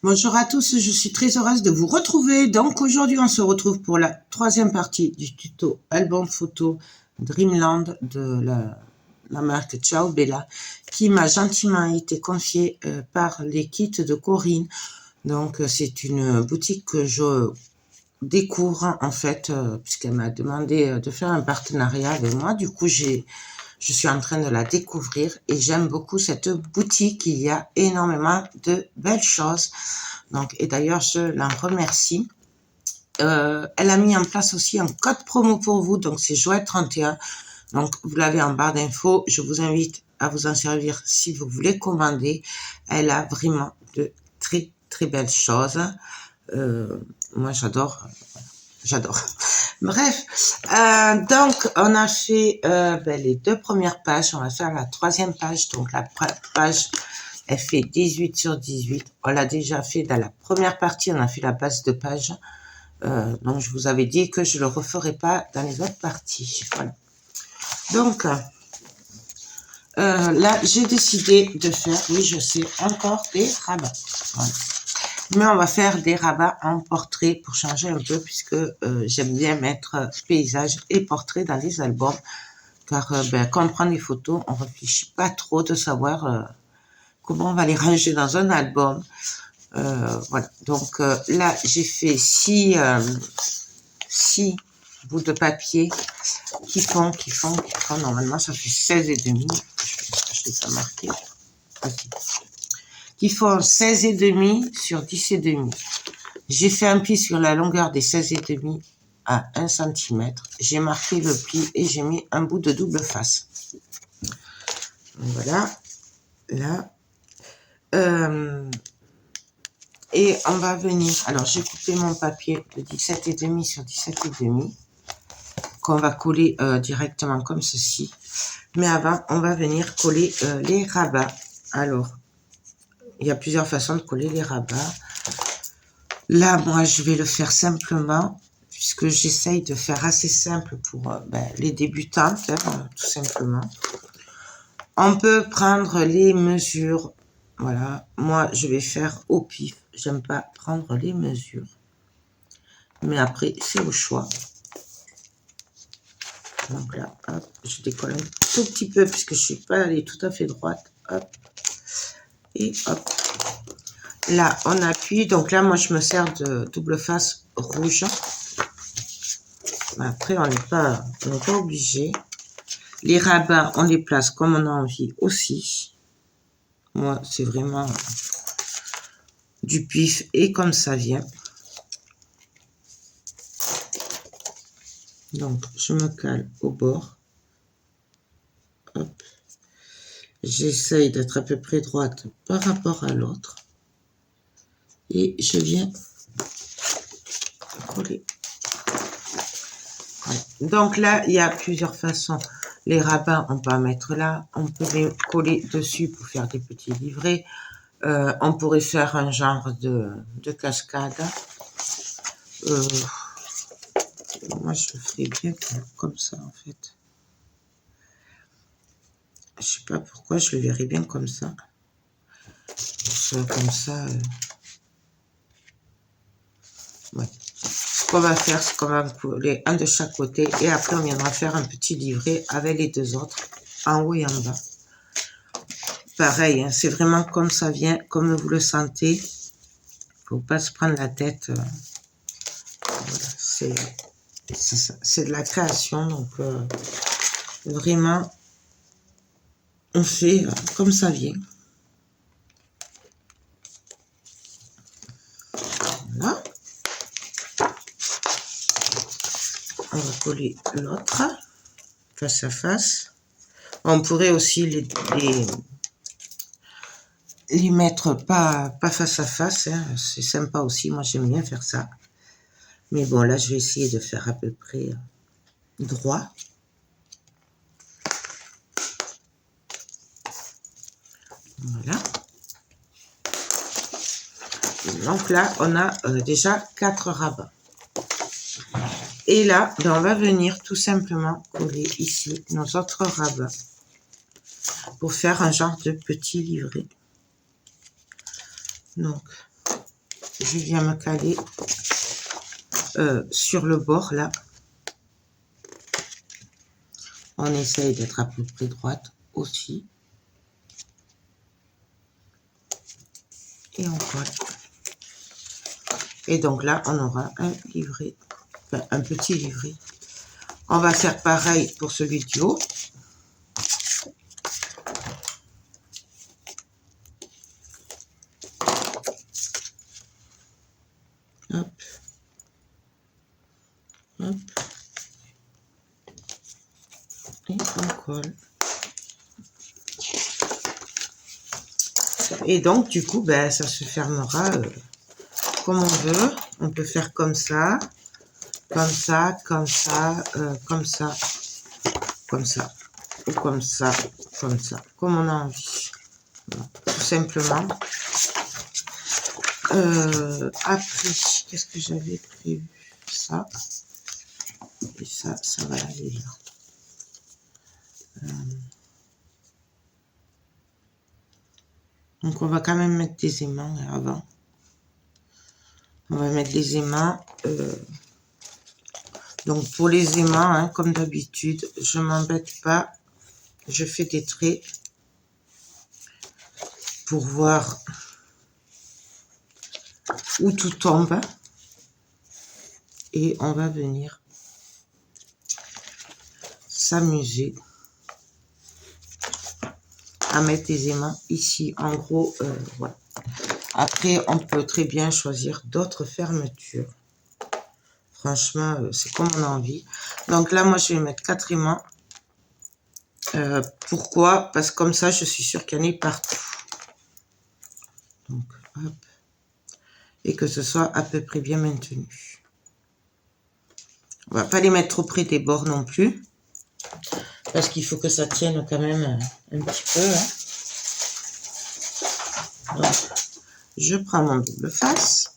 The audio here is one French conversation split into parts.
Bonjour à tous, je suis très heureuse de vous retrouver. Donc aujourd'hui, on se retrouve pour la troisième partie du tuto album photo Dreamland de la marque Ciao Bella, qui m'a gentiment été confiée par les kits de Corinne. Donc c'est une boutique que je découvre en fait, puisqu'elle m'a demandé de faire un partenariat avec moi. Du coup, je suis en train de la découvrir et j'aime beaucoup cette boutique. Il y a énormément de belles choses. Donc, et d'ailleurs, je l'en remercie. Elle a mis en place aussi un code promo pour vous. Donc, c'est Joël31. Donc, vous l'avez en barre d'infos. Je vous invite à vous en servir si vous voulez commander. Elle a vraiment de très, très belles choses. Moi, j'adore. Bref, donc on a fait les deux premières pages. On va faire la troisième page. Donc la page, elle fait 18 sur 18. On l'a déjà fait dans la première partie. On a fait la base de page. Donc je vous avais dit que je le referai pas dans les autres parties. Voilà. Donc là, j'ai décidé de faire, oui, je sais, encore des rabats. Voilà. Mais on va faire des rabats en portrait pour changer un peu, puisque j'aime bien mettre paysages et portraits dans les albums. Car quand on prend des photos, on réfléchit pas trop de savoir comment on va les ranger dans un album. Voilà. Donc là, j'ai fait 6 bouts de papier qui font. Normalement, ça fait 16 et demi. Je l'ai pas marqué. Okay. Qui font 16 et demi sur 10 et demi. J'ai fait un pli sur la longueur des 16 et demi à 1 cm. J'ai marqué le pli et j'ai mis un bout de double face. Voilà. Là. Et on va venir. Alors, j'ai coupé mon papier de 17 et demi sur 17 et demi. Qu'on va coller directement comme ceci. Mais avant, on va venir coller les rabats. Alors, il y a plusieurs façons de coller les rabats. Là, moi, je vais le faire simplement, puisque j'essaye de faire assez simple pour les débutants, tout simplement. On peut prendre les mesures. Voilà, moi, je vais faire au pif. J'aime pas prendre les mesures. Mais après, c'est au choix. Donc là, hop, je décolle un tout petit peu, puisque je suis pas allée tout à fait droite. Hop. Et hop. Là, on appuie. Donc là, moi, je me sers de double face rouge. Après, on n'est pas obligé. Les rabats, on les place comme on a envie aussi. Moi, c'est vraiment du pif et comme ça vient. Donc, je me cale au bord. Hop. J'essaye d'être à peu près droite par rapport à l'autre. Et je viens coller. Ouais. Donc là, il y a plusieurs façons. Les rabats, on peut en mettre là. On peut les coller dessus pour faire des petits livrets. On pourrait faire un genre de cascade. Moi, je le ferais bien comme ça, en fait. Je sais pas pourquoi, je le verrais bien comme ça. Comme ça. Ouais. Ce qu'on va faire, c'est qu'on va coller un de chaque côté. Et après, on viendra faire un petit livret avec les deux autres, en haut et en bas. Pareil, hein, c'est vraiment comme ça vient, comme vous le sentez. Faut pas se prendre la tête. Voilà, c'est de la création, donc vraiment, on fait comme ça vient. Voilà. On va coller l'autre face à face. On pourrait aussi les mettre pas face à face, hein. C'est sympa aussi, moi j'aime bien faire ça. Mais bon, là je vais essayer de faire à peu près droit. Voilà. Donc là, on a déjà 4 rabats. Et là, on va venir tout simplement coller ici nos autres rabats pour faire un genre de petit livret. Donc, je viens me caler sur le bord là. On essaye d'être à peu près droite aussi. Et on colle. Et donc là, on aura un livret, enfin, un petit livret. On va faire pareil pour celui du haut. Hop. Hop. Et on colle. Et donc, du coup, ben, ça se fermera comme on veut. On peut faire comme ça, comme ça, comme ça, comme ça, comme ça, ou comme ça, comme on a envie. Voilà, tout simplement. Après, qu'est-ce que j'avais prévu? Ça. Et ça va aller là. Donc, on va quand même mettre des aimants avant. On va mettre les aimants. Donc, pour les aimants, hein, comme d'habitude, je m'embête pas. Je fais des traits pour voir où tout tombe. Et on va venir s'amuser à mettre des aimants ici. En gros, voilà. Après, on peut très bien choisir d'autres fermetures. Franchement, c'est comme on a envie. Donc là, moi, je vais mettre 4 aimants. Pourquoi? Parce que comme ça, je suis sûre qu'il y en ait partout. Donc, hop. Et que ce soit à peu près bien maintenu. On va pas les mettre trop près des bords non plus. Parce qu'il faut que ça tienne quand même un petit peu. Hein. Donc, je prends mon double face.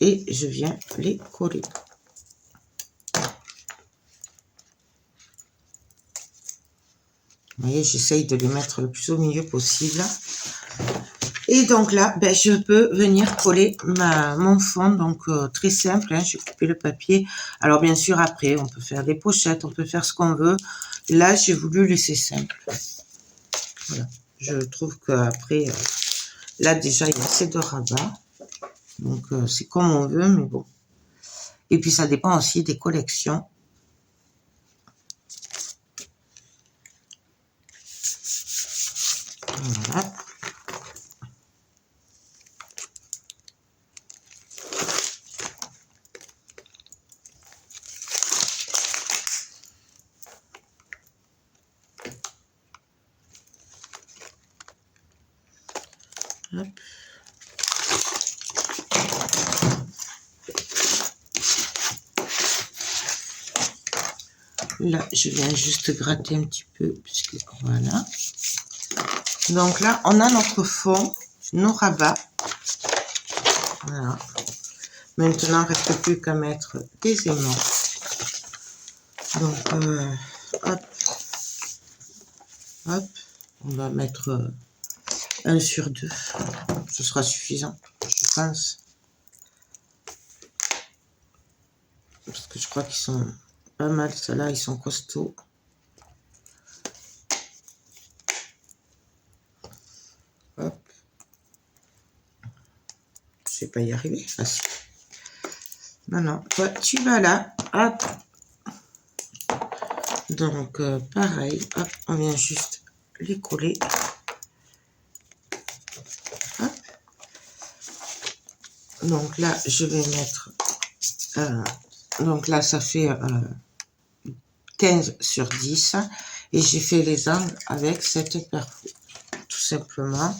Et je viens les coller. Vous voyez, j'essaye de les mettre le plus au milieu possible. Et donc là, ben, je peux venir coller mon fond. Donc, très simple, hein, j'ai coupé le papier. Alors, bien sûr, après, on peut faire des pochettes, on peut faire ce qu'on veut. Là, j'ai voulu laisser simple. Voilà. Je trouve qu'après, là, déjà, il y a assez de rabat. Donc, c'est comme on veut, mais bon. Et puis, ça dépend aussi des collections. Voilà. Hop. Là, je viens juste gratter un petit peu, puisque voilà. Donc là, on a notre fond, nos rabats. Voilà. Maintenant, il ne reste plus qu'à mettre des aimants. Donc, hop, hop, on va mettre 1 sur 2. Ce sera suffisant, je pense. Parce que je crois qu'ils sont pas mal, ceux-là, ils sont costauds. Hop. Je sais pas y arriver. Facile. Non, non. Toi, tu vas là. Hop. Donc, pareil. Hop. On vient juste les coller. Hop. Donc là, je vais mettre... donc là, ça fait 15 sur 10. Et j'ai fait les angles avec cette perfo. Tout simplement.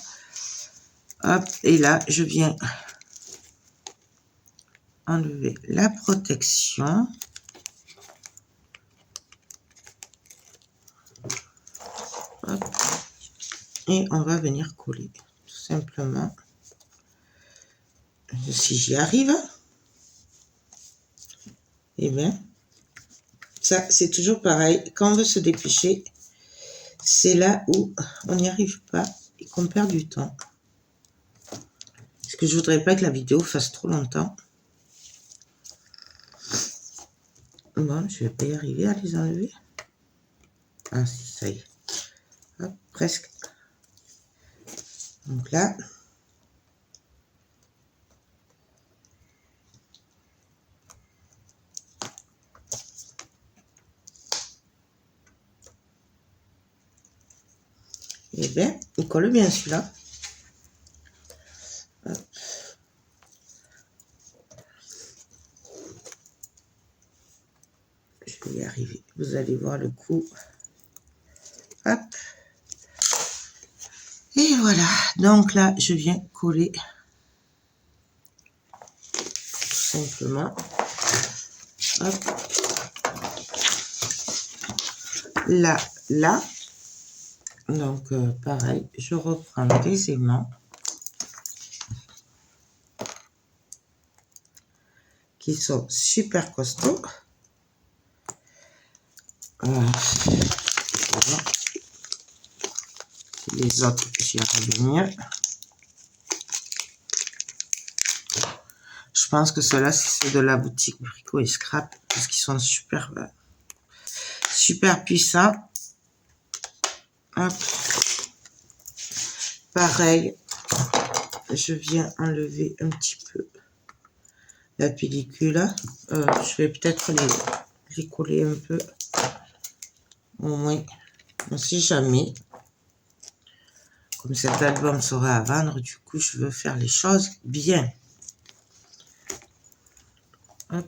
Hop. Et là, je viens enlever la protection. Hop. Et on va venir coller. Tout simplement. Si j'y arrive. Et bien, ça, c'est toujours pareil. Quand on veut se dépêcher, c'est là où on n'y arrive pas et qu'on perd du temps. Parce que je voudrais pas que la vidéo fasse trop longtemps. Bon, je vais pas y arriver à les enlever. Ah si, ça y est. Hop, presque. Donc là. Eh bien, il colle bien celui-là. Je vais y arriver. Vous allez voir le coup. Hop. Et voilà. Donc là, je viens coller. Tout simplement. Hop. Là, là. Donc, pareil, je reprends les aimants. Qui sont super costauds. Voilà. Les autres, j'y arrive mieux. Je pense que ceux-là, c'est ceux de la boutique Brico et Scrap, parce qu'ils sont super, super puissants. Hop. Pareil, je viens enlever un petit peu la pellicule. Je vais peut-être les coller un peu. Au moins, on sait jamais. Comme cet album sera à vendre, du coup, je veux faire les choses bien. Hop.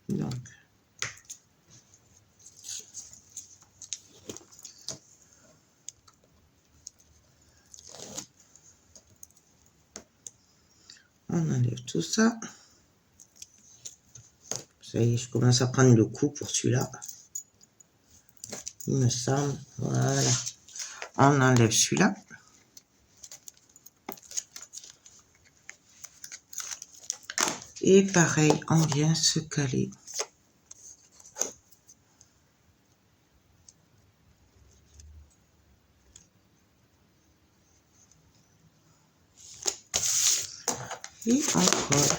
Donc. On enlève tout ça. Ça y est, je commence à prendre le coup pour celui-là. Il me semble. Voilà. On enlève celui-là. Et pareil, on vient se caler. Et encore.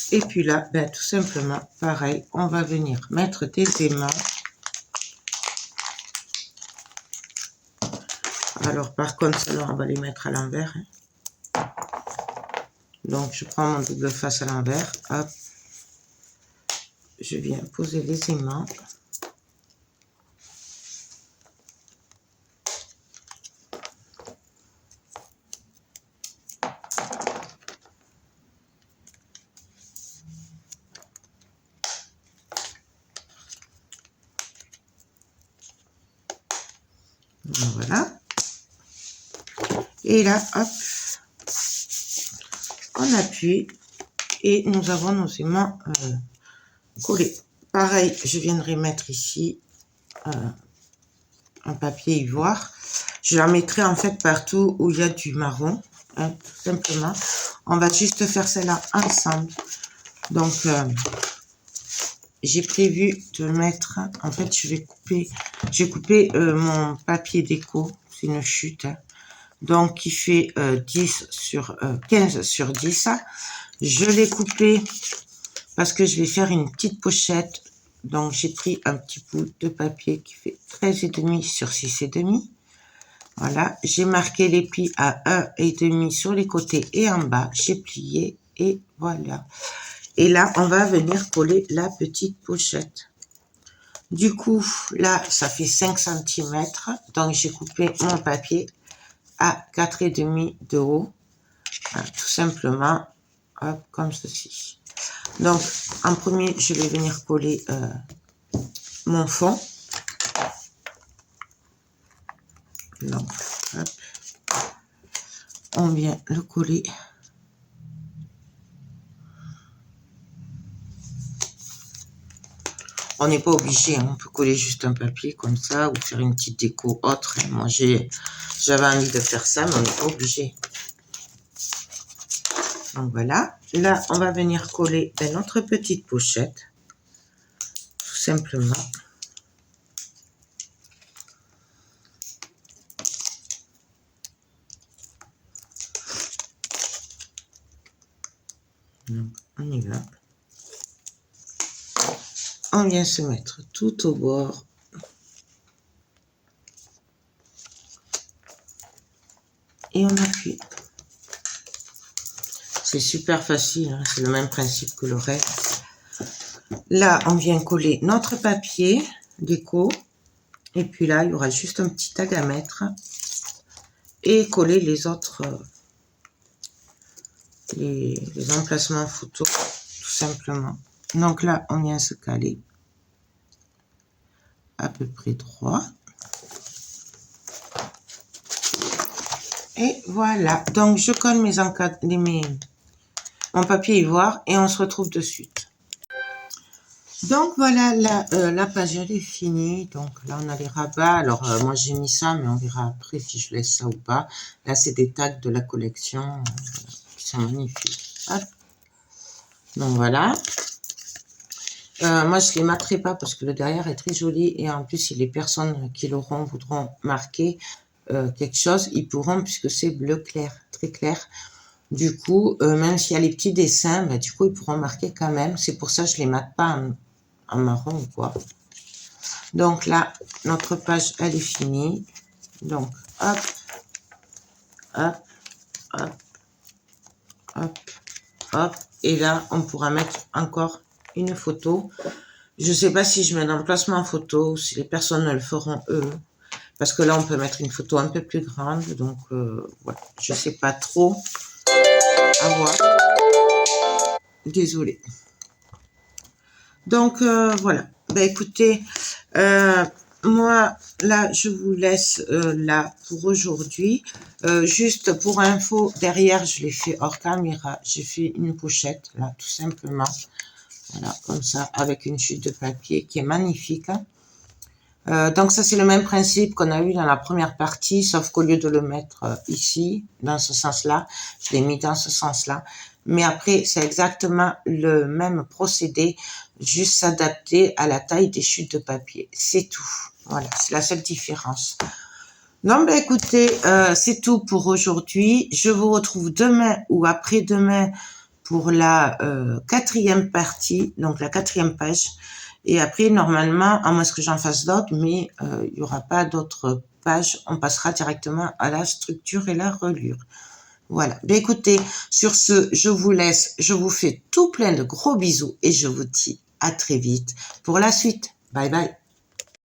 Et puis là, ben, tout simplement, pareil, on va venir mettre des aimants. Alors, par contre, ceux-là, on va les mettre à l'envers. Hein. Donc, je prends mon double face à l'envers. Hop. Je viens poser les aimants. Voilà. Et là, hop, on appuie et nous avons nos aimants collés. Pareil, je viendrai mettre ici un papier ivoire. Je la mettrai en fait partout où il y a du marron, hein, tout simplement. On va juste faire celle-là ensemble. Donc, j'ai prévu de mettre, en fait, j'ai coupé mon papier déco, c'est une chute, hein, donc qui fait 15 sur 10. Je l'ai coupé parce que je vais faire une petite pochette, donc j'ai pris un petit bout de papier qui fait 13,5 sur 6,5. Voilà, j'ai marqué les plis à 1,5 sur les côtés et en bas, j'ai plié et voilà. Et là, on va venir coller la petite pochette. Du coup, là, ça fait 5 cm. Donc, j'ai coupé mon papier à 4,5 de haut. Voilà, tout simplement, hop, comme ceci. Donc, en premier, je vais venir coller mon fond. Donc, hop, on vient le coller. On n'est pas obligé, hein. On peut coller juste un papier comme ça ou faire une petite déco autre. Moi, j'avais envie de faire ça, mais on n'est pas obligé. Donc voilà. Là, on va venir coller notre petite pochette. simplement. Donc, on y va. On vient se mettre tout au bord. Et on appuie. C'est super facile, hein, c'est le même principe que le reste. Là, on vient coller notre papier déco. Et puis là, il y aura juste un petit tag à mettre. Et coller les autres, les emplacements photo, tout simplement. Donc là, on vient se caler à peu près droit. Et voilà. Donc, je colle mon papier ivoire et on se retrouve de suite. Donc, voilà, la page, elle est finie. Donc, là, on a les rabats. Alors, moi, j'ai mis ça, mais on verra après si je laisse ça ou pas. Là, c'est des tags de la collection qui sont magnifiques. Hop. Donc, voilà. Moi, je les marquerai pas parce que le derrière est très joli. Et en plus, si les personnes qui l'auront voudront marquer quelque chose, ils pourront, puisque c'est bleu clair, très clair. Du coup, même s'il y a les petits dessins, bah, du coup, ils pourront marquer quand même. C'est pour ça que je les mate pas en marron ou quoi. Donc là, notre page, elle est finie. Donc, hop, hop, hop, hop, hop. Et là, on pourra mettre encore une photo. Je sais pas si je mets l'emplacement photo ou si les personnes le feront eux. Parce que là, on peut mettre une photo un peu plus grande. Donc, voilà. Je sais pas trop. À voir. Désolée. Donc, voilà. Ben, écoutez, moi, là, je vous laisse là pour aujourd'hui. Juste pour info, derrière, je l'ai fait hors caméra. J'ai fait une pochette, là, tout simplement. Voilà, comme ça, avec une chute de papier qui est magnifique. Donc, ça, c'est le même principe qu'on a eu dans la première partie, sauf qu'au lieu de le mettre ici, dans ce sens-là, je l'ai mis dans ce sens-là. Mais après, c'est exactement le même procédé, juste s'adapter à la taille des chutes de papier. C'est tout. Voilà, c'est la seule différence. Non, ben écoutez, c'est tout pour aujourd'hui. Je vous retrouve demain ou après-demain pour la 4e partie, donc la 4e page. Et après, normalement, à moins que j'en fasse d'autres, mais il n'y aura pas d'autres pages. On passera directement à la structure et la reliure. Voilà. Ben écoutez, sur ce, je vous laisse. Je vous fais tout plein de gros bisous et je vous dis à très vite pour la suite. Bye bye.